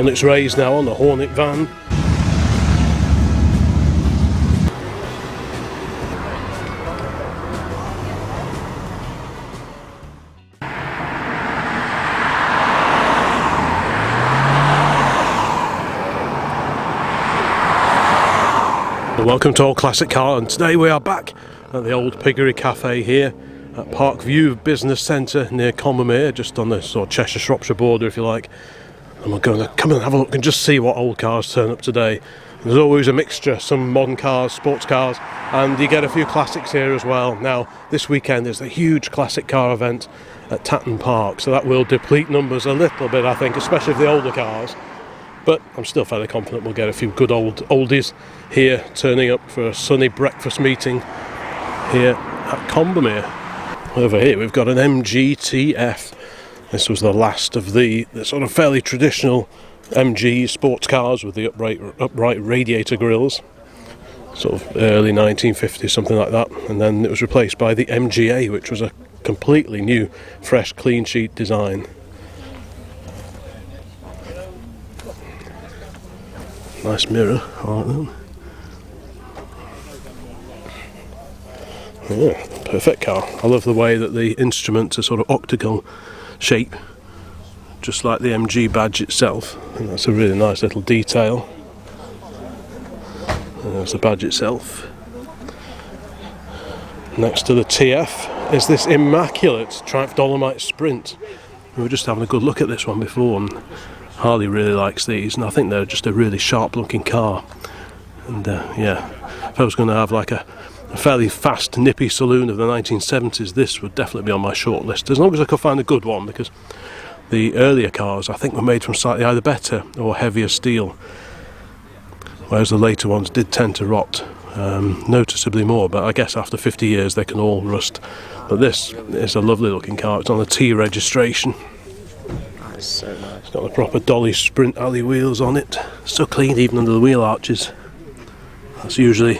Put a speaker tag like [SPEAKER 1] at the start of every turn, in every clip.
[SPEAKER 1] on its rays now on the Hornet van. Welcome to Old Classic Car, and today we are back at the Old Piggery Cafe here at Parkview Business Centre near Combermere, just on the sort of Cheshire-Shropshire border if you like. And we're going to come and have a look and just see what old cars turn up today. There's always a mixture, some modern cars, sports cars, and you get a few classics here as well. Now this weekend there's a huge classic car event at Tatton Park, so that will deplete numbers a little bit I think, especially for the older cars. But I'm still fairly confident we'll get a few good oldies here turning up for a sunny breakfast meeting here at Combermere. Over here we've got an MG TF. This was the last of the sort of fairly traditional MG sports cars with the upright radiator grills. Sort of early 1950s, something like that. And then it was replaced by the MGA, which was a completely new, fresh, clean sheet design. Nice mirror, I like that. Yeah, perfect car. I love the way that the instruments are sort of octagonal shape, just like the MG badge itself. I think that's a really nice little detail. And there's the badge itself. Next to the TF is this immaculate Triumph Dolomite Sprint. We were just having a good look at this one before, and Harley really likes these, and I think they're just a really sharp looking car. And yeah, if I was going to have like a fairly fast nippy saloon of the 1970s, this would definitely be on my short list, as long as I could find a good one, because the earlier cars I think were made from slightly either better or heavier steel, whereas the later ones did tend to rot noticeably more, but I guess after 50 years they can all rust. But this is a lovely looking car. It's on a T registration. So nice. It's got the proper Dolly Sprint alley wheels on it, so clean even under the wheel arches. That's usually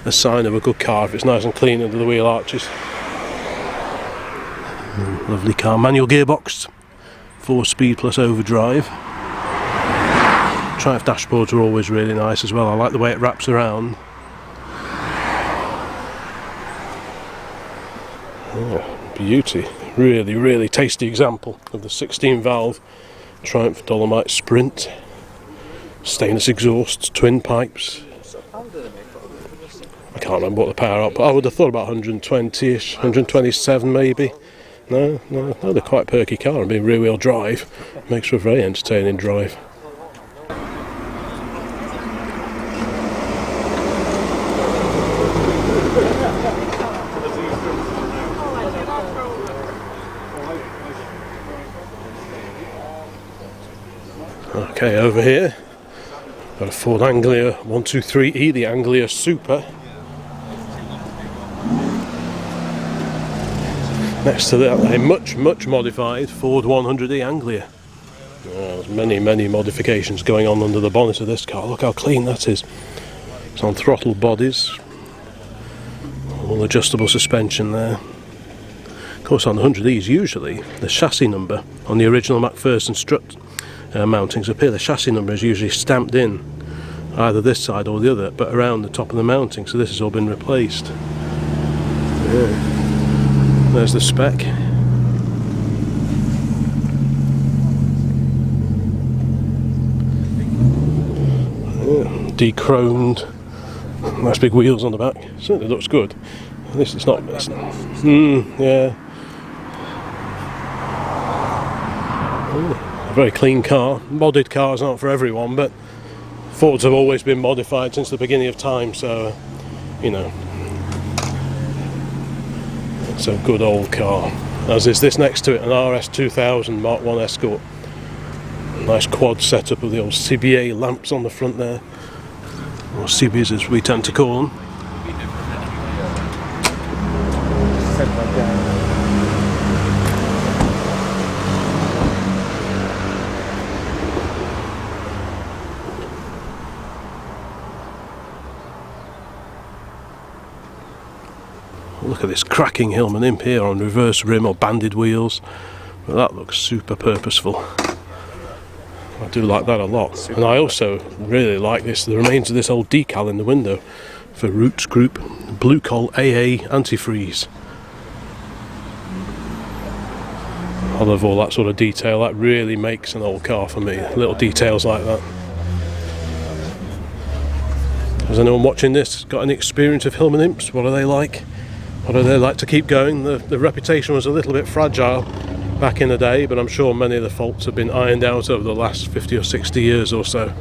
[SPEAKER 1] a sign of a good car, if it's nice and clean under the wheel arches. Lovely car, manual gearbox, 4-speed plus overdrive. Triumph dashboards are always really nice as well. I like the way it wraps around. Oh, beauty. Really, really tasty example of the 16-valve Triumph Dolomite Sprint. Stainless exhausts, twin pipes. I can't remember what the power up, but I would have thought about 120-ish, 127 maybe. No, they're quite perky car, and being rear-wheel drive makes for a very entertaining drive. Okay, over here, got a Ford Anglia 123E, the Anglia Super. Next to that, a much modified Ford 100E Anglia. There's many modifications going on under the bonnet of this car. Look how clean that is. It's on throttle bodies, all adjustable suspension there. Of course, on the 100Es, usually the chassis number on the original McPherson strut mountings up here, the chassis number is usually stamped in either this side or the other, but around the top of the mounting, so this has all been replaced. Yeah. There's the spec. Yeah. De-chromed, nice big wheels on the back. Certainly looks good. At least it's not. Yeah. Oh. A very clean car. Modded cars aren't for everyone, but Fords have always been modified since the beginning of time, so you know, it's a good old car. As is this next to it, an RS 2000 Mk1 Escort. Nice quad setup with the old CBA lamps on the front there, or CBs as we tend to call them. Look at this cracking Hillman Imp here on reverse rim or banded wheels. Well, that looks super purposeful. I do like that a lot. And I also really like this, the remains of this old decal in the window for Roots Group Blue Coal AA antifreeze. I love all that sort of detail. That really makes an old car for me, little details like that. Has anyone watching this got any experience of Hillman Imps? What are they like? What do they like to keep going? The reputation was a little bit fragile back in the day, but I'm sure many of the faults have been ironed out over the last 50 or 60 years or so.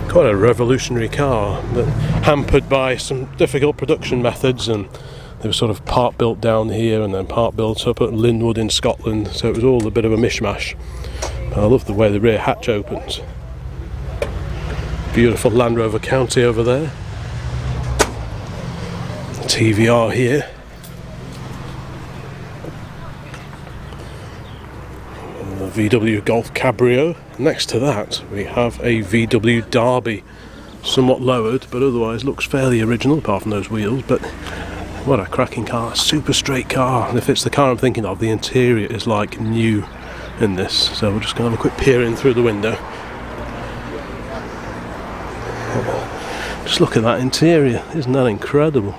[SPEAKER 1] Quite a revolutionary car, but hampered by some difficult production methods, and they were sort of part built down here and then part built up at Linwood in Scotland, so it was all a bit of a mishmash. But I love the way the rear hatch opens. Beautiful Land Rover County over there. TVR here. The VW Golf Cabrio. Next to that we have a VW Derby, somewhat lowered but otherwise looks fairly original apart from those wheels. But what a cracking car, super straight car, and if it's the car I'm thinking of, the interior is like new in this. So we're just going to have a quick peer in through the window. Just look at that interior, isn't that incredible?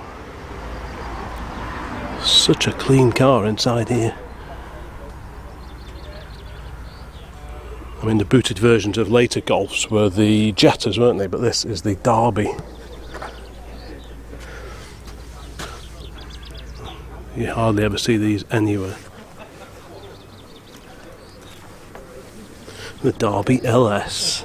[SPEAKER 1] Such a clean car inside here. I mean, the booted versions of later Golfs were the Jettas, weren't they? But this is the Derby. You hardly ever see these anywhere. The Derby LS.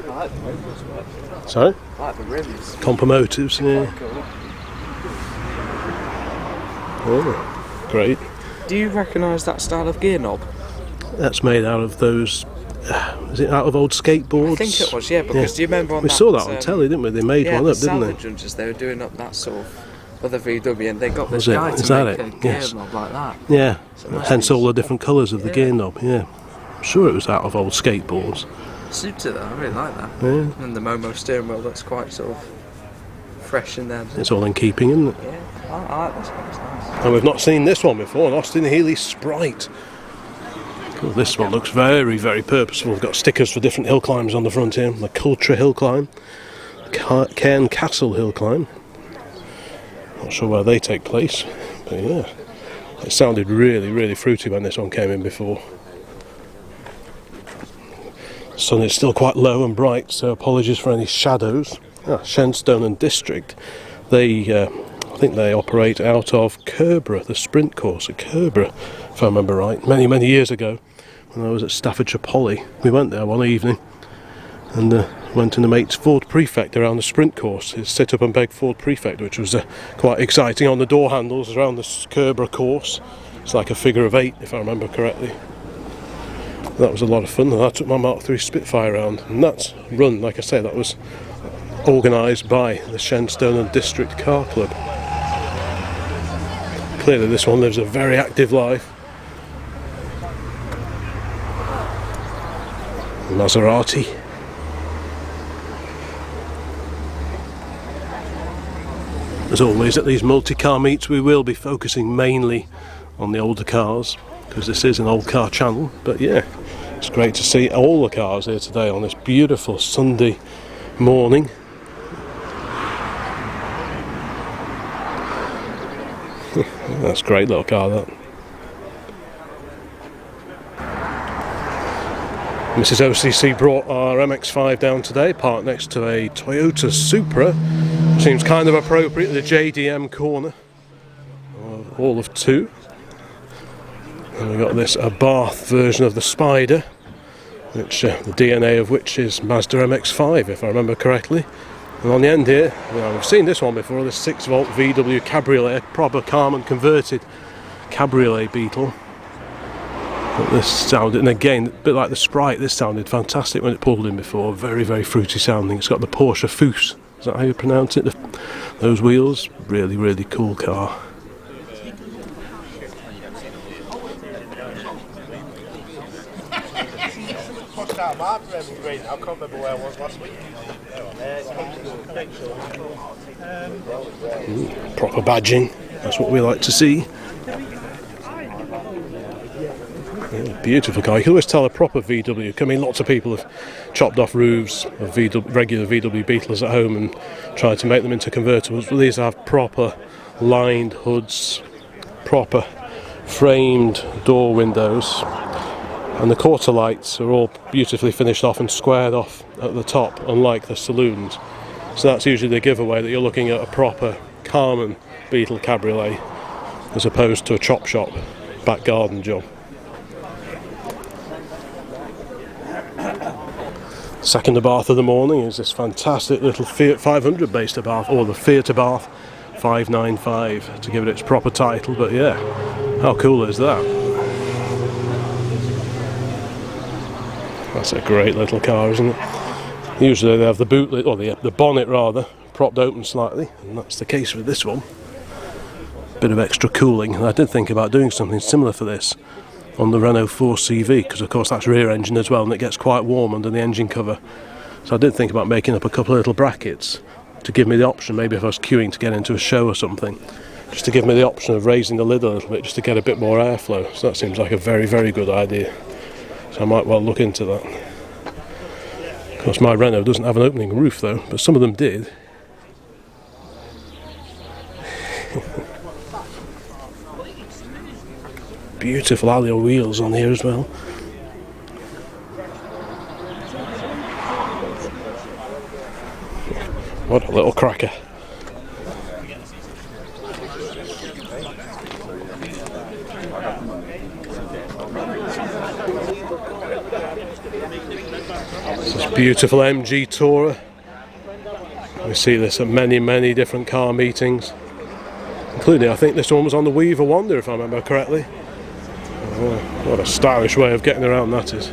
[SPEAKER 2] I like the rims.
[SPEAKER 1] Sorry?
[SPEAKER 2] I like the rims.
[SPEAKER 1] Compermotives, yeah.
[SPEAKER 2] Cool.
[SPEAKER 1] Oh, great.
[SPEAKER 2] Do you recognise that style of gear knob?
[SPEAKER 1] That's made out of those. Is it out of old skateboards?
[SPEAKER 2] I think it was, yeah. Because do you remember on
[SPEAKER 1] we
[SPEAKER 2] that?
[SPEAKER 1] saw that on telly, didn't we? They made one up, didn't they?
[SPEAKER 2] Salvage they were doing up that sort of other VW, and they got this
[SPEAKER 1] Was it?
[SPEAKER 2] guy
[SPEAKER 1] Is
[SPEAKER 2] to
[SPEAKER 1] that
[SPEAKER 2] make
[SPEAKER 1] it?
[SPEAKER 2] a gear
[SPEAKER 1] Yes.
[SPEAKER 2] knob like that.
[SPEAKER 1] Yeah.
[SPEAKER 2] So nice
[SPEAKER 1] Hence
[SPEAKER 2] piece.
[SPEAKER 1] all the different colours of the gear knob. Yeah. I'm sure it was out of old skateboards.
[SPEAKER 2] Suits it though. I really like that.
[SPEAKER 1] Yeah.
[SPEAKER 2] And the Momo steering wheel looks quite sort of fresh in there.
[SPEAKER 1] It's all in keeping, isn't it?
[SPEAKER 2] Yeah, I like this one. It's nice.
[SPEAKER 1] And we've not seen this one before, an Austin-Heeley Sprite. Cool, this one looks very, very purposeful. We've got stickers for different hill climbs on the front here. The Cultra Hill Climb, Cairn Castle Hill Climb. Not sure where they take place, but yeah. It sounded really, really fruity when this one came in before. The sun is still quite low and bright, so apologies for any shadows. Shenstone and District. They, I think they operate out of Kerborough, the sprint course at Kerborough, if I remember right. Many, many years ago, when I was at Staffordshire Poly, we went there one evening and went in the mate's Ford Prefect around the sprint course, his sit up and beg Ford Prefect, which was quite exciting on the door handles around the Kerborough course. It's like a figure of 8, if I remember correctly. That was a lot of fun, and I took my Mark III Spitfire around, and that's run, like I say, that was organised by the Shenstone and District Car Club. Clearly this one lives a very active life. Maserati. As always at these multi-car meets we will be focusing mainly on the older cars because this is an old car channel, but yeah, it's great to see all the cars here today on this beautiful Sunday morning. That's a great little car, that. Mrs. OCC brought our MX-5 down today, parked next to a Toyota Supra. Seems kind of appropriate, the JDM corner. All of 2. And we've got this Abarth version of the Spider, which the DNA of which is Mazda MX-5, if I remember correctly. And on the end here, well, we've seen this one before, this 6-volt VW Cabriolet, proper Carman converted Cabriolet Beetle. But this sounded, and again, a bit like the Sprite, this sounded fantastic when it pulled in before. Very, very fruity sounding. It's got the Porsche Foose, is that how you pronounce it? Those wheels, really, really cool car.
[SPEAKER 3] I can't remember where I was last week.
[SPEAKER 1] Proper badging, that's what we like to see. Yeah, beautiful car. You can always tell a proper VW. I mean, lots of people have chopped off roofs of regular VW Beetles at home and tried to make them into convertibles, but these have proper lined hoods, proper framed door windows, and the quarter lights are all beautifully finished off and squared off at the top, unlike the saloons. So that's usually the giveaway, that you're looking at a proper Carmen Beetle cabriolet as opposed to a chop shop back garden job. Second Abarth of the morning is this fantastic little Fiat 500 based Abarth, or the Fiat Abarth 595 to give it its proper title. But yeah, how cool is that? That's a great little car, isn't it? Usually they have the boot lid, or the bonnet rather, propped open slightly, and that's the case with this one. Bit of extra cooling, and I did think about doing something similar for this on the Renault 4 CV, because of course that's rear engine as well, and it gets quite warm under the engine cover. So I did think about making up a couple of little brackets to give me the option, maybe if I was queuing to get into a show or something, just to give me the option of raising the lid a little bit, just to get a bit more airflow. So that seems like a very, very good idea. So I might well look into that. Of course my Renault doesn't have an opening roof though, but some of them did. Beautiful alloy wheels on here as well. What a little cracker. This beautiful MG Tourer. We see this at many, many different car meetings, including, I think this one was on the Weaver Wonder if I remember correctly. Oh, what a stylish way of getting around that is.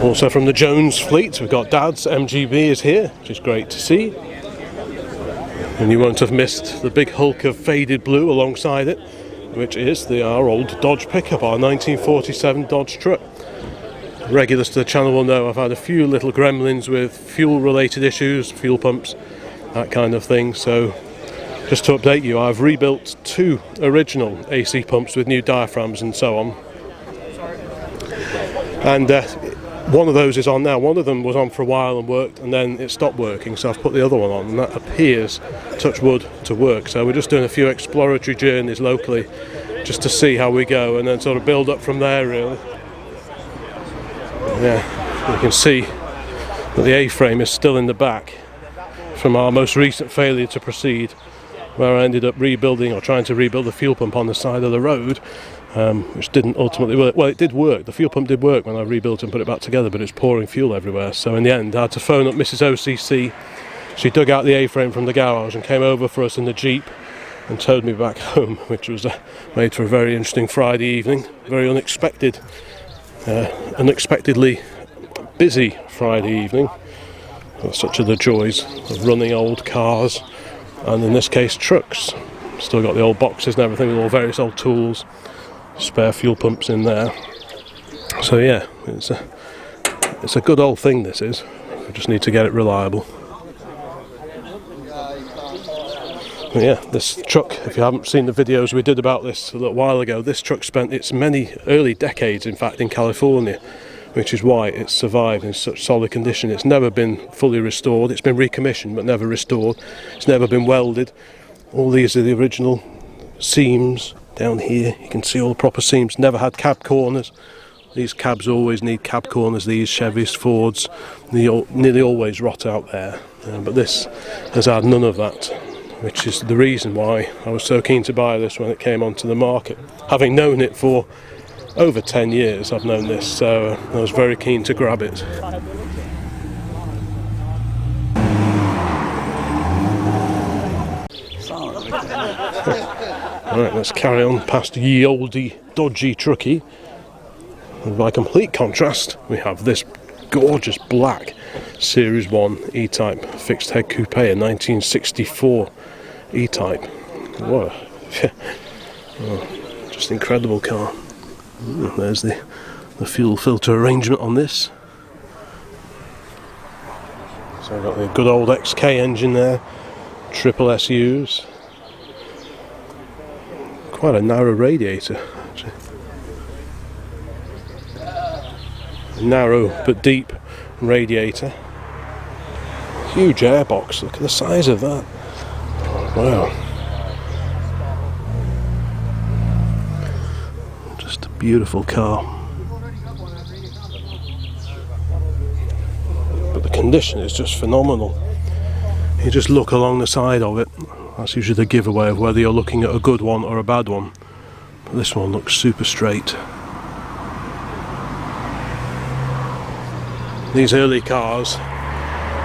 [SPEAKER 1] Also from the Jones fleet, we've got Dad's MGB is here, which is great to see. And you won't have missed the big hulk of faded blue alongside it, which is our old Dodge pickup, our 1947 Dodge truck. Regulars to the channel will know I've had a few little gremlins with fuel related issues, fuel pumps, that kind of thing. So just to update you, I've rebuilt 2 original AC pumps with new diaphragms and so on. And one of those is on now. One of them was on for a while and worked, and then it stopped working, so I've put the other one on, and that appears, touch wood, to work. So we're just doing a few exploratory journeys locally just to see how we go, and then sort of build up from there really. Yeah, you can see that the A-frame is still in the back from our most recent failure to proceed, where I ended up rebuilding, or trying to rebuild, the fuel pump on the side of the road, which didn't ultimately work. Well, it did work, the fuel pump did work when I rebuilt and put it back together, but it's pouring fuel everywhere. So in the end I had to phone up Mrs. OCC. She dug out the A-frame from the garage and came over for us in the Jeep and towed me back home, which was made for a very interesting Friday evening. Very unexpectedly busy Friday evening. Such are the joys of running old cars, and in this case trucks. Still got the old boxes and everything with all various old tools, spare fuel pumps in there. So yeah, it's a good old thing this is. I just need to get it reliable. But yeah, this truck, if you haven't seen the videos we did about this a little while ago, this truck spent its many early decades in fact in California, which is why it's survived in such solid condition. It's never been fully restored. It's been recommissioned but never restored. It's never been welded. All these are the original seams down here. You can see all the proper seams. Never had cab corners. These cabs always need cab corners. These Chevys, Fords, they nearly always rot out there. But this has had none of that, which is the reason why I was so keen to buy this when it came onto the market. Having known it for over 10 years, I've known this, so I was very keen to grab it. Alright, let's carry on past ye oldie dodgy truckie. And by complete contrast, we have this gorgeous black Series 1 E-Type fixed head coupe, a 1964 E-Type. What a just incredible car. There's the fuel filter arrangement on this. So I've got the good old XK engine there, triple SUs. Quite a narrow radiator, actually. narrow but deep radiator. Huge airbox, look at the size of that. Wow. Just a beautiful car. But the condition is just phenomenal. You just look along the side of it. That's usually the giveaway of whether you're looking at a good one or a bad one. But this one looks super straight. These early cars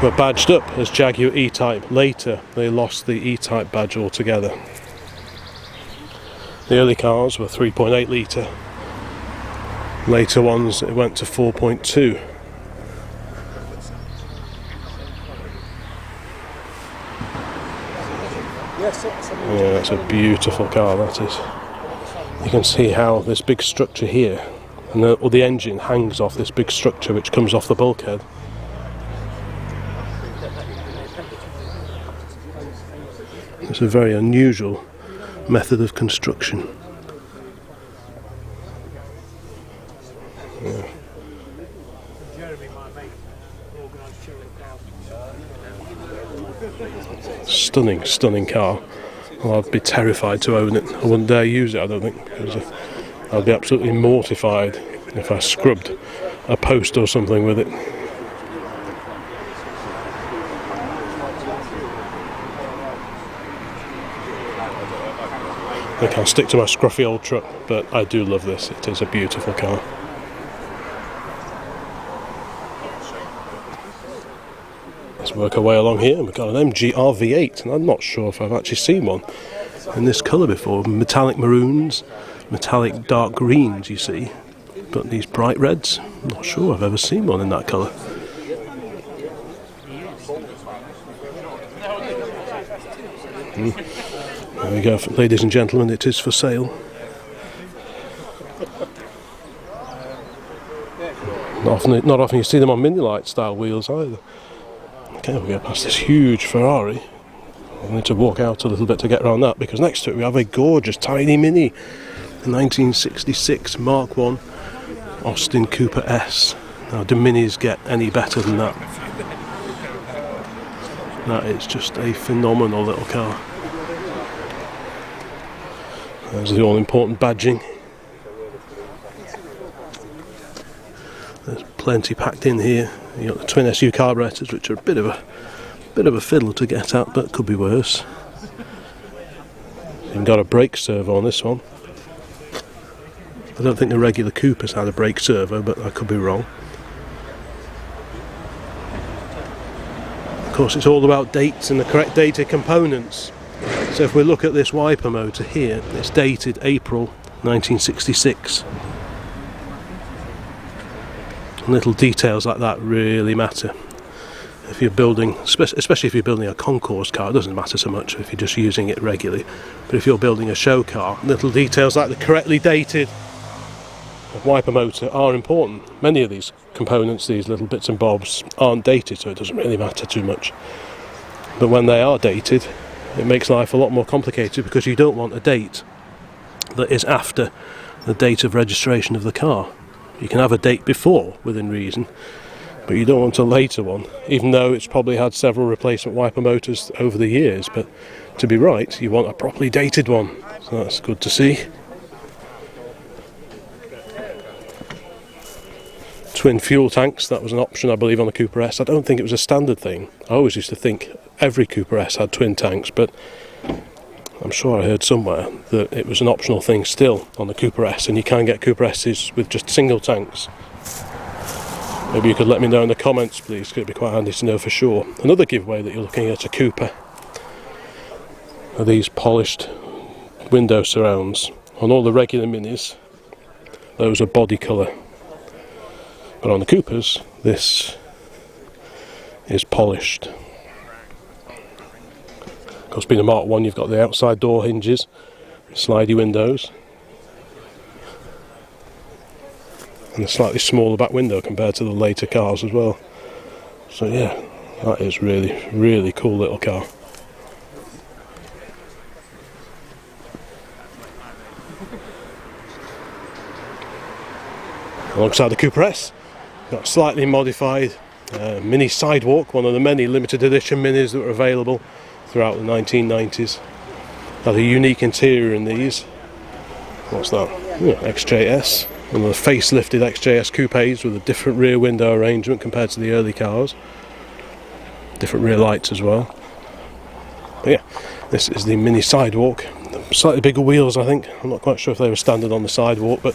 [SPEAKER 1] were badged up as Jaguar E-Type. Later they lost the E-Type badge altogether. The early cars were 3.8 litre. Later ones it went to 4.2. Yeah, that's a beautiful car, that is. You can see how this big structure here, and the engine hangs off this big structure which comes off the bulkhead. It's a very unusual method of construction. Yeah. Stunning, stunning car. Well, I'd be terrified to own it. I wouldn't dare use it, I don't think, because I'd be absolutely mortified if I scrubbed a post or something with it. I can't stick to my scruffy old truck, but I do love this. It is a beautiful car. Let's work our way along here. We've got an MG V8, and I'm not sure if I've actually seen one in this colour before. Metallic maroons, metallic dark greens, you see, but these bright reds, I'm not sure I've ever seen one in that colour. There we go, ladies and gentlemen, it is for sale. Not often you see them on Mini-Lite style wheels either. Okay, we go past this huge Ferrari. I need to walk out a little bit to get around that, because next to it we have a gorgeous tiny Mini, the 1966 Mark 1 Austin Cooper S. Now, do Minis get any better than that? That is just a phenomenal little car. There's the all-important badging. There's plenty packed in here. You got the twin SU carburetors, which are a bit of a fiddle to get at, but could be worse. You've got a brake servo on this one. I don't think the regular coupe has had a brake servo, but I could be wrong. Of course, it's all about dates and the correct dated components. So if we look at this wiper motor here, it's dated April 1966. Little details like that really matter. If you're building, especially if you're building a concours car, it doesn't matter so much if you're just using it regularly. But if you're building a show car, little details like the correctly dated wiper motor are important. Many of these components, these little bits and bobs, aren't dated, so it doesn't really matter too much. But when they are dated, it makes life a lot more complicated, because you don't want a date that is after the date of registration of the car. You can have a date before, within reason, but you don't want a later one, even though it's probably had several replacement wiper motors over the years. But to be right, you want a properly dated one, so that's good to see. Twin fuel tanks, that was an option I believe on the Cooper S. I don't think it was a standard thing. I always used to think every Cooper S had twin tanks, but I'm sure I heard somewhere that it was an optional thing still on the Cooper S, and you can get Cooper S's with just single tanks. Maybe you could let me know in the comments, please, because it'd be quite handy to know for sure. Another giveaway that you're looking at a Cooper are these polished window surrounds. On all the regular Minis, those are body colour. But on the Coopers, this is polished. Of course, being a Mark 1, you've got the outside door hinges, slidey windows, and a slightly smaller back window compared to the later cars as well. So yeah, that is really, really cool little car. Alongside the Cooper S, Got a slightly modified mini sidewalk, one of the many limited edition minis that were available throughout the 1990s. Had a unique interior in these. What's that? XJS. One of the facelifted XJS coupes with a different rear window arrangement compared to the early cars. Different rear lights as well. But yeah, this is the mini sidewalk. Slightly bigger wheels, I think. I'm not quite sure if they were standard on the sidewalk, but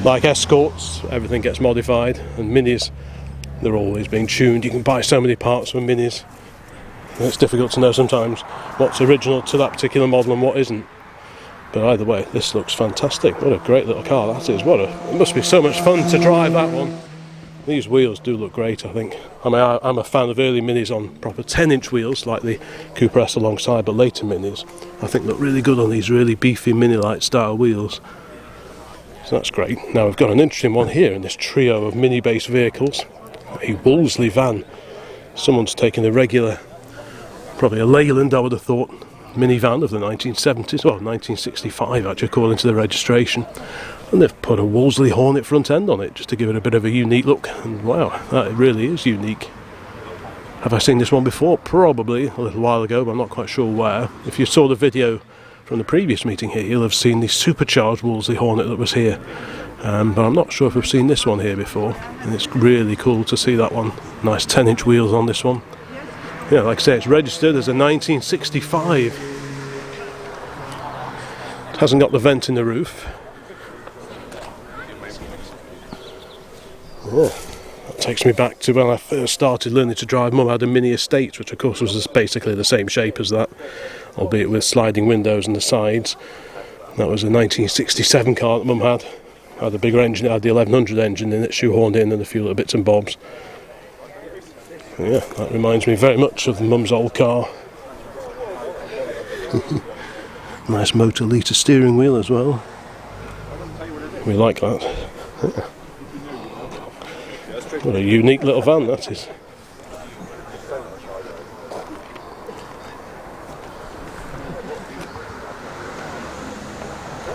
[SPEAKER 1] like Escorts, everything gets modified, and minis, they're always being tuned. You can buy so many parts for minis, and it's difficult to know sometimes what's original to that particular model and what isn't. But either way, this looks fantastic. What a great little car that is. It must be so much fun to drive that one. These wheels do look great, I think. I mean, I'm a fan of early minis on proper 10-inch wheels, like the Cooper S alongside, but later minis, I think look really good on these really beefy mini-light style wheels. So that's great. Now we've got an interesting one here in this trio of mini-based vehicles. A Wolseley van. Someone's taken a regular, probably a Leyland, I would have thought, minivan of the 1970s, well, 1965 actually, according to the registration. And they've put a Wolseley Hornet front end on it just to give it a bit of a unique look, and wow, that really is unique. Have I seen this one before? Probably a little while ago, but I'm not quite sure where. If you saw the video from the previous meeting here, you'll have seen the supercharged Wolseley Hornet that was here, but I'm not sure if we've seen this one here before, and it's really cool to see that one. Nice 10-inch wheels on this one. Yeah, like I say, it's registered as a 1965. It hasn't got the vent in the roof. Oh, that takes me back to when I first started learning to drive. Mum had a Mini Estate, which of course was basically the same shape as that, albeit with sliding windows on the sides. That was a 1967 car that Mum had. Had a bigger engine, it had the 1100 engine in it, shoehorned in, and a few little bits and bobs. Yeah, that reminds me very much of Mum's old car. Nice motor litre steering wheel as well. We like that. Yeah. What a unique little van that is.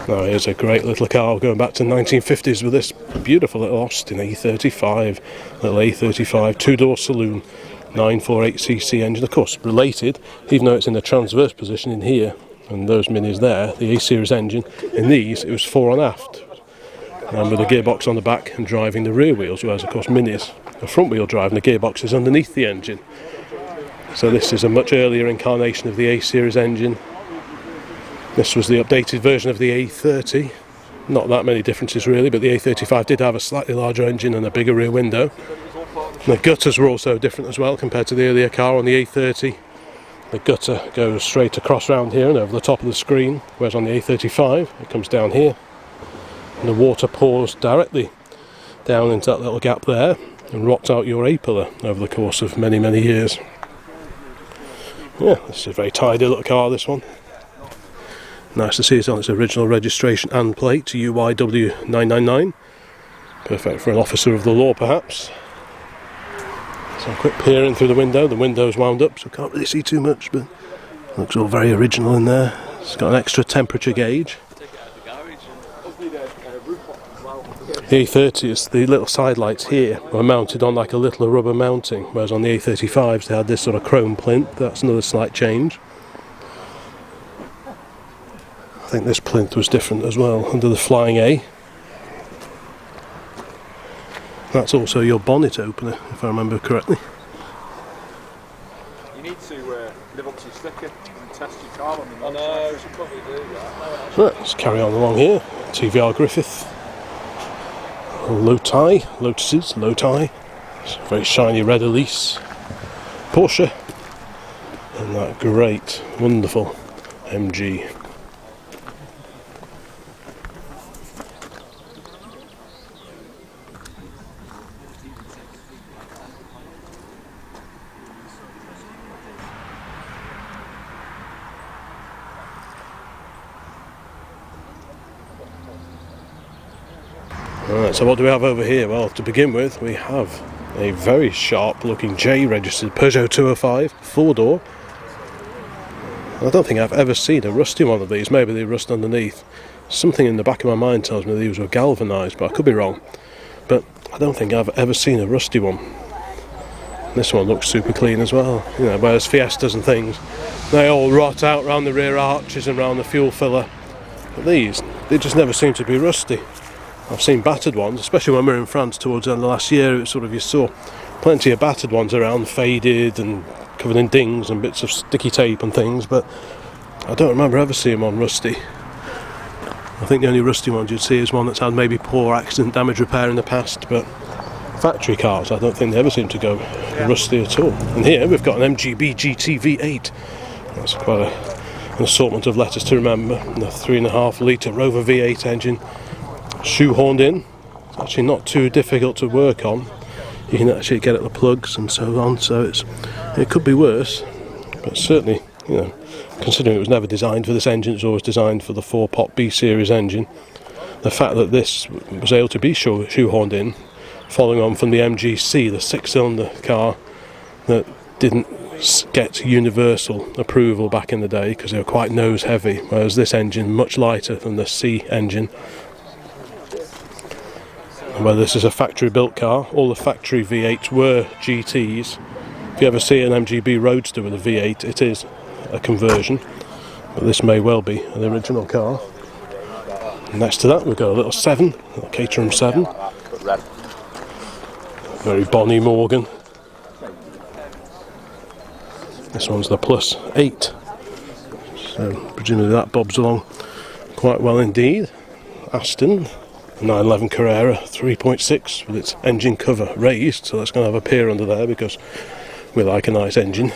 [SPEAKER 1] Now here's a great little car going back to the 1950s with this beautiful little Austin A35, little A35 two-door saloon, 948cc engine, of course related, even though it's in a transverse position in here, and those minis there, the A-series engine. In these it was fore and aft, and with a gearbox on the back and driving the rear wheels, whereas of course minis, the front wheel drive and the gearbox is underneath the engine. So this is a much earlier incarnation of the A-series engine. This was the updated version of the A30. Not that many differences really, but the A35 did have a slightly larger engine and a bigger rear window. And the gutters were also different as well compared to the earlier car on the A30. The gutter goes straight across round here and over the top of the screen, whereas on the A35 it comes down here. And the water pours directly down into that little gap there and rots out your A-pillar over the course of many, many years. Yeah, this is a very tidy little car, this one. Nice to see it's on its original registration and plate, UYW999. Perfect for an officer of the law, perhaps. So I'm quick peering through the window's wound up, so I can't really see too much, but it looks all very original in there. It's got an extra temperature gauge. The A30s, the little side lights here were mounted on like a little rubber mounting, whereas on the A35s they had this sort of chrome plinth. That's another slight change. I think this plinth was different as well, under the Flying A. That's also your bonnet opener, if I remember correctly.
[SPEAKER 3] You need to live up to your sticker and test your car on the motor. I know, you should probably do that.
[SPEAKER 1] Right, let's carry on along here. TVR Griffith. Lotuses, it's a very shiny red Elise. Porsche. And that great, wonderful MG. Alright, so what do we have over here? Well, to begin with, we have a very sharp looking J registered Peugeot 205 4-door. I don't think I've ever seen a rusty one of these. Maybe they rust underneath. Something in the back of my mind tells me these were galvanised, but I could be wrong. But I don't think I've ever seen a rusty one. This one looks super clean as well, you know, whereas Fiestas and things, they all rot out around the rear arches and around the fuel filler. But these, they just never seem to be rusty. I've seen battered ones, especially when we were in France towards the end of last year. It was sort of, you saw plenty of battered ones around, faded and covered in dings and bits of sticky tape and things, but I don't remember ever seeing one rusty. I think the only rusty ones you'd see is one that's had maybe poor accident damage repair in the past, but factory cars, I don't think they ever seem to go rusty at all. And here we've got an MGB GT V8. That's quite an assortment of letters to remember. The 3.5 litre Rover V8 engine, shoehorned in. It's actually not too difficult to work on. You can actually get at the plugs and so on, so it could be worse, but certainly, you know, considering it was never designed for this engine, it's always designed for the 4-pot B series engine. The fact that this was able to be shoehorned in, following on from the MGC, the 6-cylinder car that didn't get universal approval back in the day because they were quite nose heavy, whereas this engine much lighter than the C engine. And whether this is a factory built car, all the factory V8s were GTs. If you ever see an MGB Roadster with a V8, it is a conversion, but this may well be an original car. And next to that we've got a little 7, a little Caterham 7. Very Bonnie Morgan. This one's the plus 8, so presumably that bobs along quite well indeed. Aston 911 Carrera 3.6 with its engine cover raised, so that's going to have a pier under there because we like a nice engine.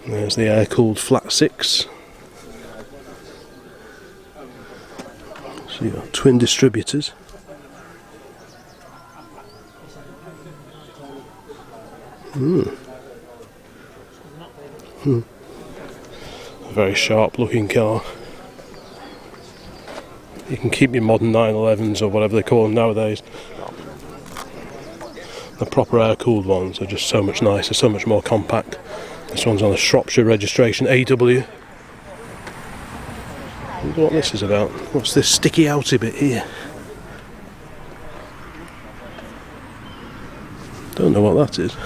[SPEAKER 1] There's the air-cooled flat 6. So you've got twin distributors. A very sharp looking car. You can keep your modern 911s or whatever they call them nowadays. The proper air-cooled ones are just so much nicer, so much more compact. This one's on a Shropshire registration, AW. I wonder what this is about. What's this sticky outy bit here? Don't know what that is.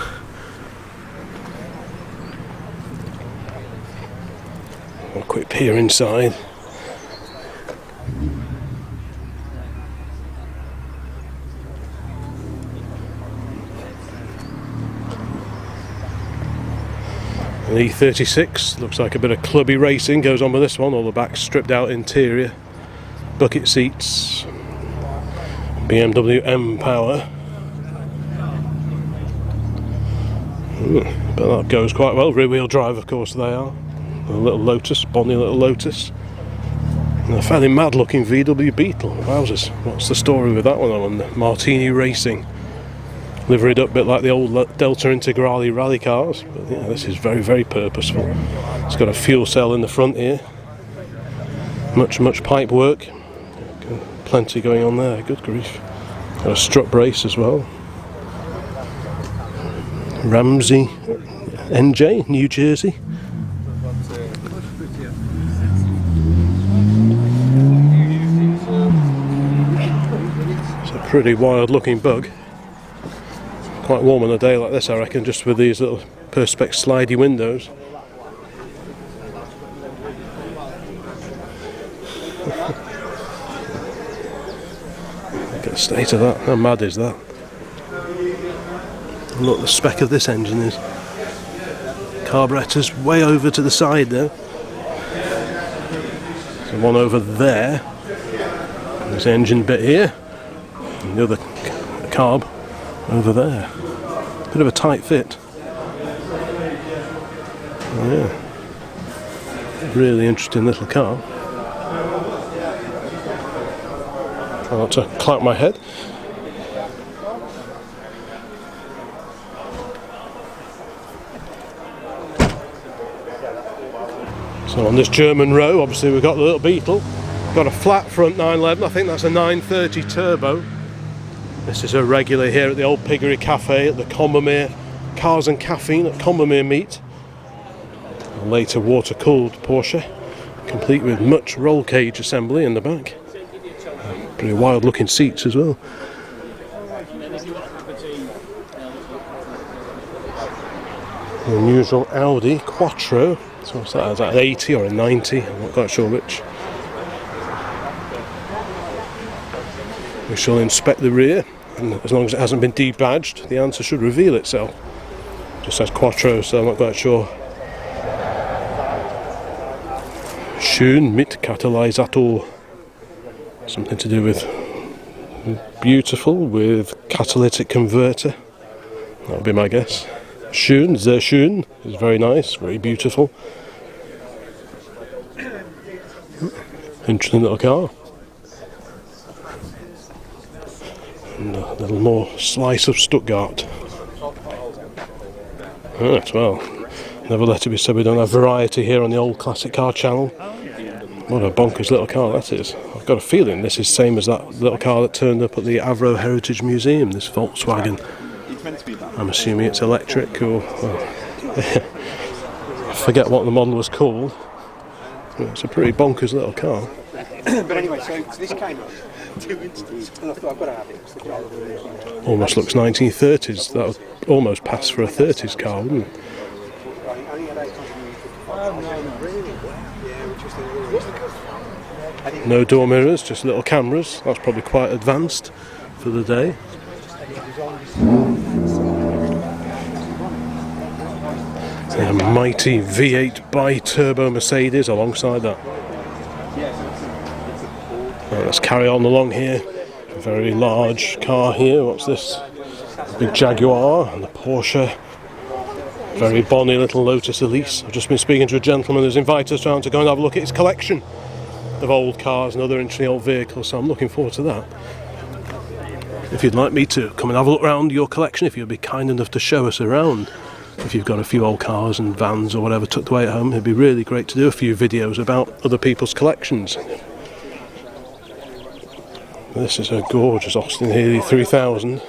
[SPEAKER 1] A quick peer inside. An E36, looks like a bit of clubby racing goes on with this one. All the back stripped out interior, bucket seats, BMW M Power. But that goes quite well. Rear wheel drive, of course, they are. A little Lotus, bonny little Lotus. And a fairly mad looking VW Beetle. Wowzers, what's the story with that one? On the Martini Racing. Liveried up a bit like the old Delta Integrale rally cars, but yeah, this is very, very purposeful. It's got a fuel cell in the front here. Much pipe work. Plenty going on there, good grief. Got a strut brace as well. Ramsey NJ, New Jersey. It's a pretty wild looking bug. Quite warm on a day like this, I reckon, just with these little perspex slidey windows. Look at the state of that. How mad is that? And look, the spec of this engine is carburetors way over to the side there. So one over there. There's the engine bit here. And the other carb over there. Bit of a tight fit. Oh, yeah. Really interesting little car. Try not to clout my head. So on this German row, obviously we've got the little Beetle. Got a flat front 911, I think that's a 930 turbo. This is a regular here at the Old Piggery Cafe at the Combermere Cars and Caffeine at Combermere meet. A later water-cooled Porsche, complete with much roll cage assembly in the back. Pretty wild looking seats as well. The unusual Audi Quattro. So what's that? Is that an 80 or a 90? I'm not quite sure which. We shall inspect the rear, and as long as it hasn't been debadged, the answer should reveal itself. Just says Quattro, so I'm not quite sure. Schön mit Katalysator. Something to do with beautiful with catalytic converter. That would be my guess. Schön, sehr schön is very nice, very beautiful. Interesting little car. And a little more slice of Stuttgart. Right, well, never let it be said we don't have variety here on the Old Classic Car channel. What a bonkers little car that is. I've got a feeling this is the same as that little car that turned up at the Avro Heritage Museum, this Volkswagen. I'm assuming it's electric or... I forget what the model was called. It's a pretty bonkers little car.
[SPEAKER 4] But anyway, so this came up 2 inches, and I thought I've got to have it.
[SPEAKER 1] Almost looks 1930s. That would almost pass for a 30s car, wouldn't it? No door mirrors, just little cameras. That's probably quite advanced for the day. A mighty V8 bi-turbo Mercedes alongside that. Right, let's carry on along here. A very large car here. What's this? A big Jaguar and a Porsche. Very bonny little Lotus Elise. I've just been speaking to a gentleman who's invited us round to go and have a look at his collection of old cars and other interesting old vehicles, so I'm looking forward to that. If you'd like me to come and have a look around your collection, if you'd be kind enough to show us around, if you've got a few old cars and vans or whatever tucked away at home, it'd be really great to do a few videos about other people's collections. This is a gorgeous Austin-Healey 3000.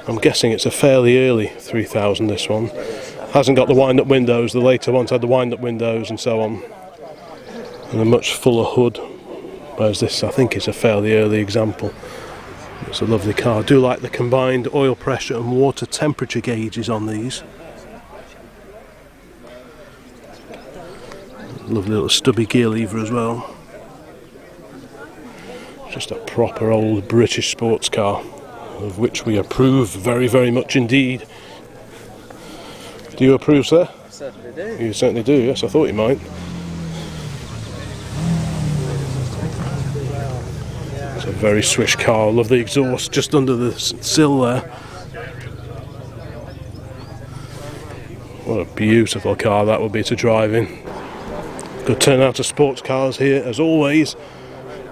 [SPEAKER 1] I'm guessing it's a fairly early 3000, this one. Hasn't got the wind-up windows, the later ones had the wind-up windows and so on. And a much fuller hood. Whereas this, I think, is a fairly early example. It's a lovely car. I do like the combined oil pressure and water temperature gauges on these. Lovely little stubby gear lever as well. Just a proper old British sports car, of which we approve very, very much indeed. Do you approve, sir?
[SPEAKER 2] I certainly do.
[SPEAKER 1] You certainly do, yes, I thought you might. It's a very swish car. I love the exhaust just under the sill there. What a beautiful car that would be to drive in. Good turnout of sports cars here, as always,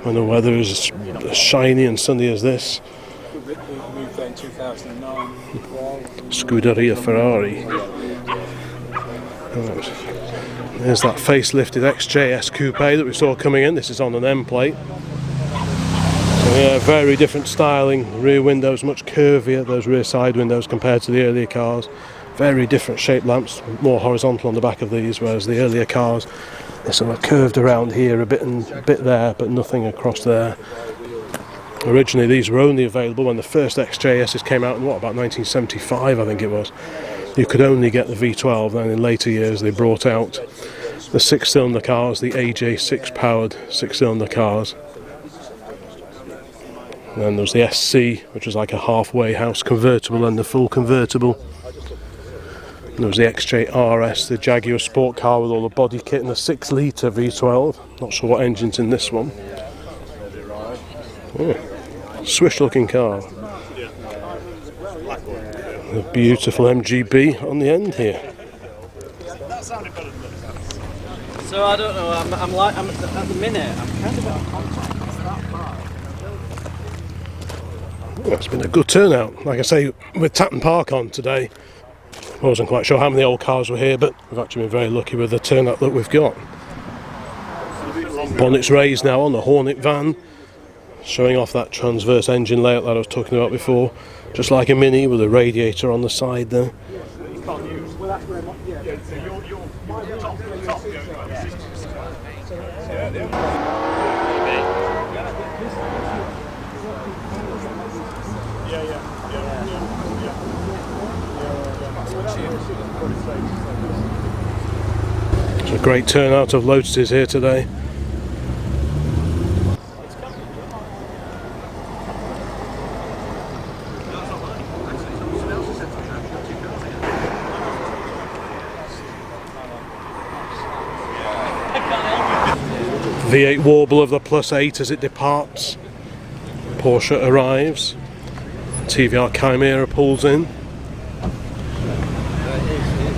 [SPEAKER 1] when the weather is as shiny and sunny as this.
[SPEAKER 3] Moved there in 2009.
[SPEAKER 1] Scuderia Ferrari. Right. There's that facelifted XJS coupe that we saw coming in. This is on an M plate. So yeah, very different styling. The rear windows much curvier, those rear side windows compared to the earlier cars. Very different shaped lamps, more horizontal on the back of these, whereas the earlier cars, they're sort of curved around here a bit and a bit there, but nothing across there. Originally these were only available when the first XJSs came out in what, about 1975 I think it was. You could only get the V12, then in later years they brought out the 6-cylinder cars, the AJ6 powered 6-cylinder cars. And then there was the SC, which was like a halfway house convertible and the full convertible. And there was the XJ RS, the Jaguar sport car with all the body kit and the 6-litre V12. Not sure what engine's in this one. Yeah. Swish looking car. A beautiful MGB on the end here.
[SPEAKER 2] So I don't know, I'm at the minute, I'm kind of out of contact. It's that far.
[SPEAKER 1] Well, it's been a good turnout. Like I say, with Tatton Park on today, I wasn't quite sure how many old cars were here, but we've actually been very lucky with the turnout that we've got. Bonnets raised now on the Hornet van, showing off that transverse engine layout that I was talking about before, just like a Mini with a radiator on the side there. It's a great turnout of roadsters here today. V8 warble of the plus 8 as it departs. Porsche arrives. TVR Chimera pulls in.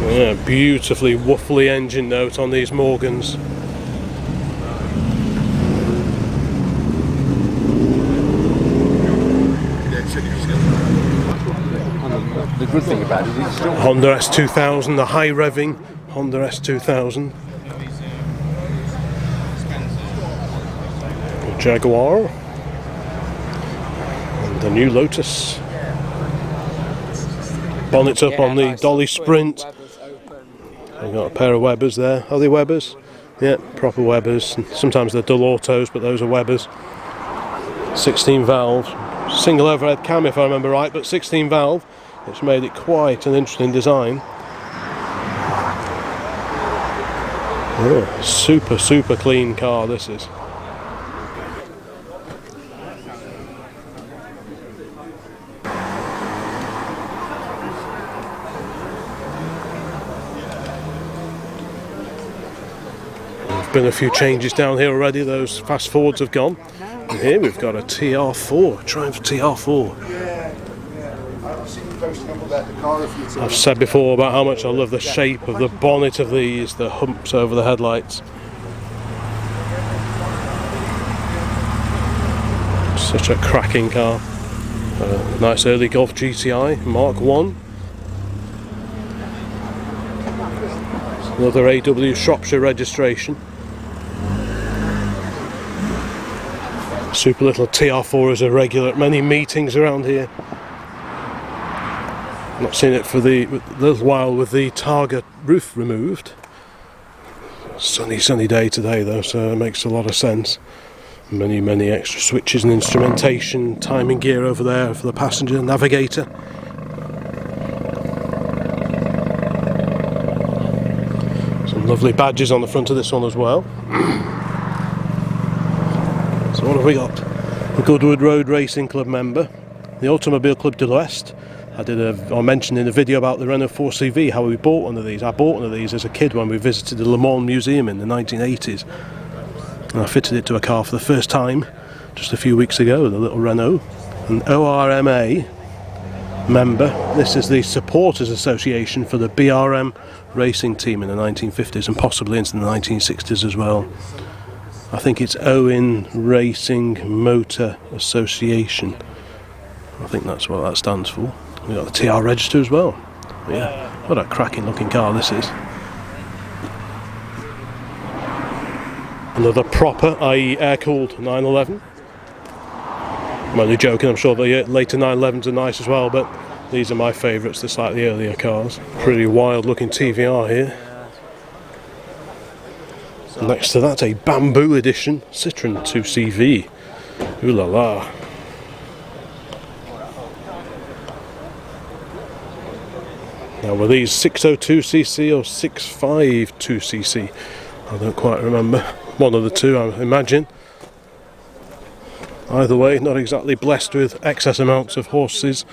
[SPEAKER 1] Yeah, beautifully woofly engine note on these Morgans.
[SPEAKER 4] The good thing about it is still
[SPEAKER 1] Honda S2000, the high revving Honda S2000. Jaguar. And the new Lotus. Bonnets up on the Dolly Sprint. We've got a pair of Webers there. Are they Webers? Yeah, proper Webers. Sometimes they're dual autos, but those are Webers. 16 valve. Single overhead cam if I remember right, but 16 valve. It's made it quite an interesting design. Oh, super clean car this is. Been a few changes down here already. Those fast forwards have gone, and here we've got a TR4, Triumph TR4. I've said before about how much I love the shape of the bonnet of these, the humps over the headlights. Such a cracking car. Nice early Golf GTi Mk1. Another AW Shropshire registration. Super little TR4 is a regular at many meetings around here. Not seen it for the little while with the Targa roof removed. Sunny day today though, so it makes a lot of sense. Many extra switches and instrumentation, timing gear over there for the passenger navigator. Some lovely badges on the front of this one as well. So what have we got? The Goodwood Road Racing Club member, the Automobile Club de l'Ouest. I mentioned in a video about the Renault 4CV how we bought one of these. I bought one of these as a kid when we visited the Le Mans Museum in the 1980s. And I fitted it to a car for the first time just a few weeks ago, the little Renault. An ORMA member. This is the Supporters Association for the BRM racing team in the 1950s and possibly into the 1960s as well. I think it's Owen Racing Motor Association. I think that's what that stands for. We've got the TR register as well. Yeah, what a cracking looking car this is. Another proper, i.e. air-cooled 911. I'm only joking, I'm sure the later 911s are nice as well, but these are my favourites, the slightly earlier cars. Pretty wild looking TVR here. Next to that, a bamboo edition Citroen 2CV. Ooh la la. Now were these 602cc or 652cc? I don't quite remember. One of the two, I imagine. Either way, not exactly blessed with excess amounts of horses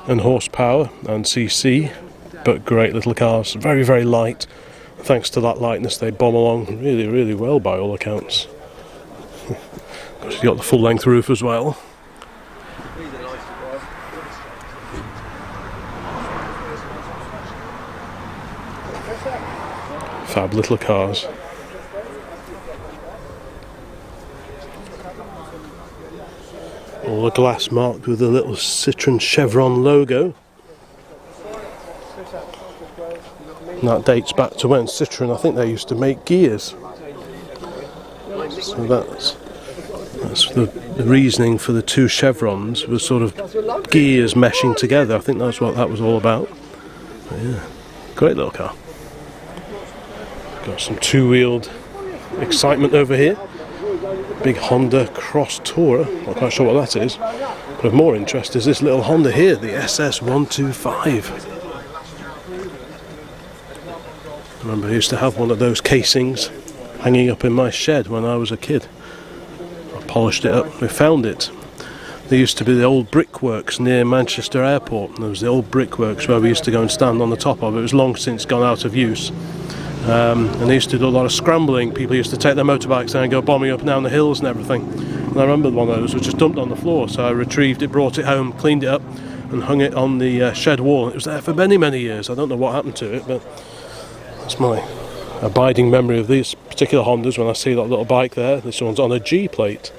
[SPEAKER 1] and horsepower and cc, but great little cars. Very light. Thanks to that lightness, they bomb along really well by all accounts. Of course, you've got the full-length roof as well. Fab little cars. All the glass marked with the little Citroen chevron logo. And that dates back to when Citroen, I think they used to make gears. So that's the reasoning for the two chevrons, was sort of gears meshing together. I think that's what that was all about. But yeah, great little car. Got some two-wheeled excitement over here. big Honda Cross Tourer. Not quite sure what that is, but of more interest is this little Honda here, the SS125. I remember I used to have one of those casings hanging up in my shed when I was a kid. I polished it up, we found it. There used to be the old brickworks near Manchester Airport. There was the old brickworks where we used to go and stand on the top of it. It was long since gone out of use. And they used to do a lot of scrambling. People used to take their motorbikes there and go bombing up and down the hills and everything. And I remember one of those was just dumped on the floor, so I retrieved it, brought it home, cleaned it up and hung it on the shed wall. It was there for many, many years. I don't know what happened to it, but that's my abiding memory of these particular Hondas when I see that little bike there. This one's on a G plate.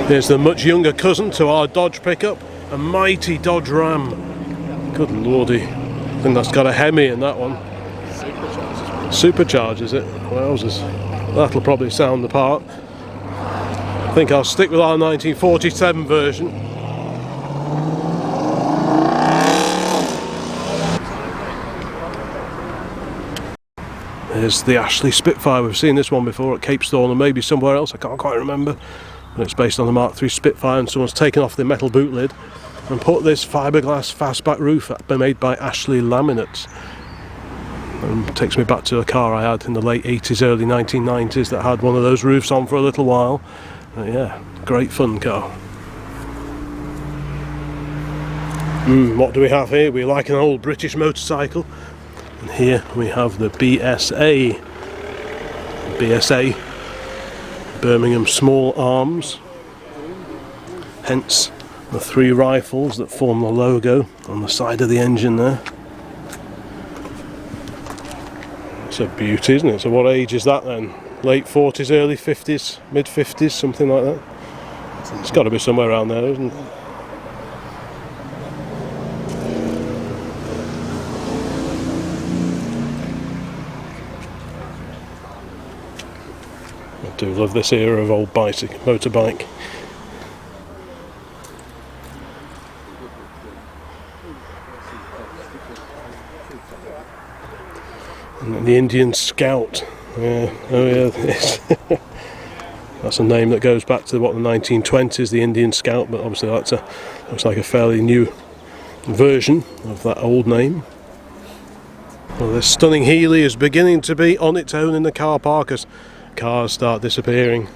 [SPEAKER 1] Here's the much younger cousin to our Dodge pickup, a mighty Dodge Ram. Good lordy. I think that's got a Hemi in that one. Supercharged, is it? Wowzers. That'll probably sound the part. I think I'll stick with our 1947 version. There's the Ashley Spitfire. We've seen this one before at Cape Storm and maybe somewhere else, I can't quite remember. And it's based on the Mark III Spitfire, and someone's taken off the metal boot lid and put this fiberglass fastback roof made by Ashley Laminates. And it takes me back to a car I had in the late 80s, early 1990s that had one of those roofs on for a little while. Yeah, great fun car. What do we have here? We like an old British motorcycle. And here we have the BSA. Birmingham Small Arms, hence the 3 rifles that form the logo on the side of the engine there. It's a beauty, isn't it? So what age is that then? Late 40s, early 50s, mid 50s, something like that? It's got to be somewhere around there, isn't it? I do love this era of old motorbike. And the Indian Scout. Yeah, oh yeah. That's a name that goes back to what, the 1920s, the Indian Scout, but obviously that's looks like a fairly new version of that old name. Well, this stunning Healey is beginning to be on its own in the car park as cars start disappearing.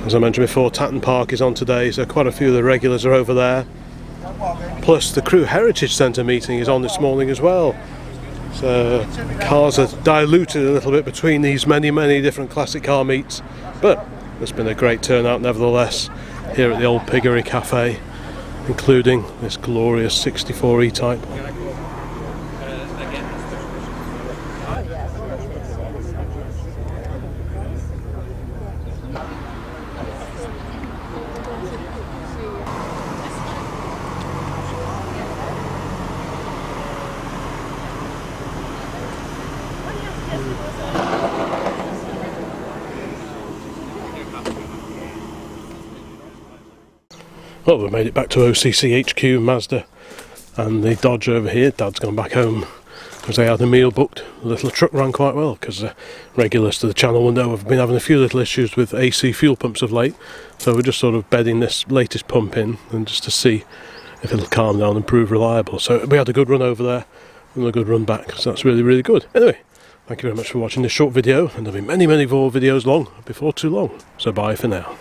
[SPEAKER 1] As I mentioned before, Tatton Park is on today, so quite a few of the regulars are over there. Plus the Crewe Heritage Centre meeting is on this morning as well. So cars are diluted a little bit between these many different classic car meets, but there's been a great turnout nevertheless here at the Old Piggery Cafe, including this glorious 64 E-Type. Well, we made it back to OCC HQ, Mazda and the Dodge over here. Dad's gone back home because they had a meal booked. The little truck ran quite well because regulars to the channel will know I've been having a few little issues with AC fuel pumps of late, so we're just sort of bedding this latest pump in and just to see if it'll calm down and prove reliable. So we had a good run over there and a good run back, so that's really good. Anyway, thank you very much for watching this short video, and there'll be many more videos long before too long, so bye for now.